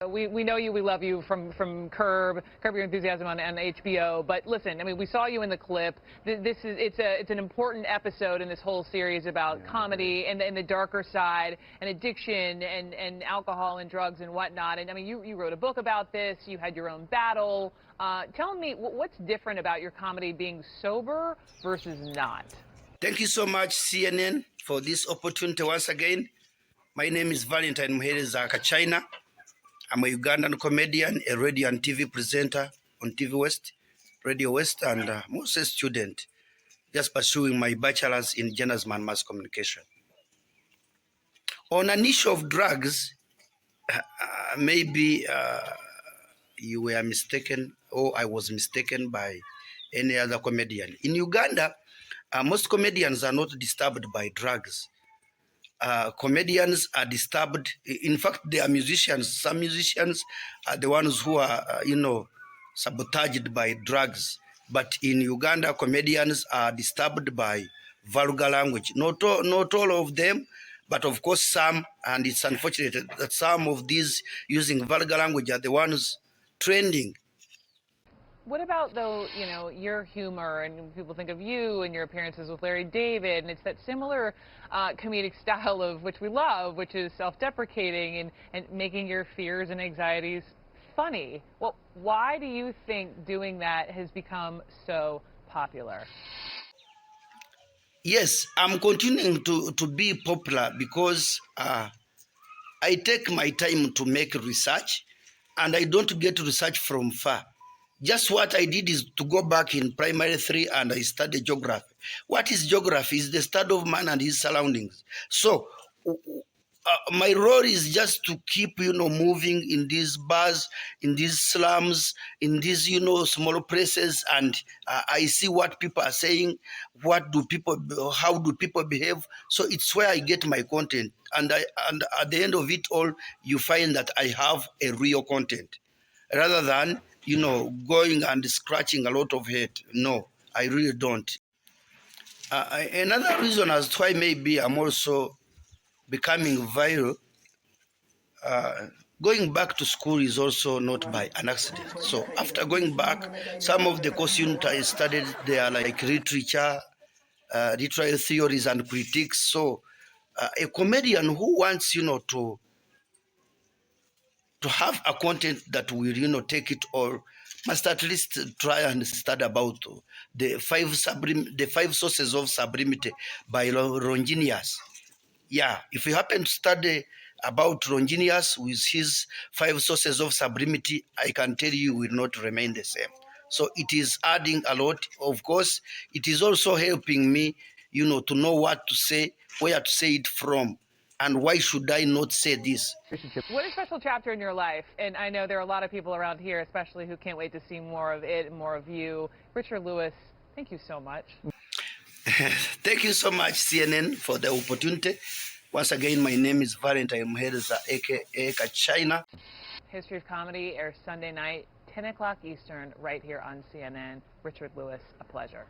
We know you, we love you from Curb Your Enthusiasm on HBO. But listen, I mean, we saw you in the clip. It's an important episode in this whole series about comedy and the darker side and addiction and alcohol and drugs and whatnot. And I mean, you wrote a book about this. You had your own battle. Tell me what's different about your comedy being sober versus not. Thank you so much, CNN, for this opportunity once again. My name is Valentine Muhereza Kachaina. I'm a Ugandan comedian, a radio and TV presenter on TV West, Radio West, and mostly a student, just pursuing my bachelor's in journalism and mass communication. On an issue of drugs, maybe you were mistaken, or I was mistaken by any other comedian. In Uganda, most comedians are not disturbed by drugs. Comedians are disturbed. In fact, they are musicians. Some musicians are the ones who are, sabotaged by drugs. But in Uganda, comedians are disturbed by vulgar language. Not all of them, but of course some. And it's unfortunate that some of these using vulgar language are the ones trending. What about, though, your humor, and people think of you and your appearances with Larry David, and it's that similar comedic style of which we love, which is self-deprecating and making your fears and anxieties funny. Well, why do you think doing that has become so popular? Yes, I'm continuing to be popular because I take my time to make research, and I don't get research from far. Just what I did is to go back in primary 3 and I studied geography. What is geography? It's the study of man and his surroundings. So my role is just to keep, moving in these bars, in these slums, in these, small places, and I see what people are saying, how do people behave. So it's where I get my content, and at the end of it all, you find that I have a real content, rather than going and scratching a lot of head. No, I really don't. Another reason as to why maybe I'm also becoming viral, going back to school is also not by an accident. So after going back, some of the course units I studied, they are like literature, literary theories and critiques. So a comedian who wants, to have a content that will, take it all, must at least try and study about the five sources of sublimity by Longinus. Yeah, if you happen to study about Longinus with his 5 sources of sublimity, I can tell you will not remain the same. So it is adding a lot. Of course, it is also helping me, to know what to say, where to say it from, and why should I not say this? What a special chapter in your life. And I know there are a lot of people around here, especially who can't wait to see more of it and more of you. Richard Lewis, thank you so much. Thank you so much, CNN, for the opportunity. Once again, my name is Valentine Muhereza, a.k.a. Kachaina. History of Comedy airs Sunday night, 10 o'clock Eastern, right here on CNN. Richard Lewis, a pleasure.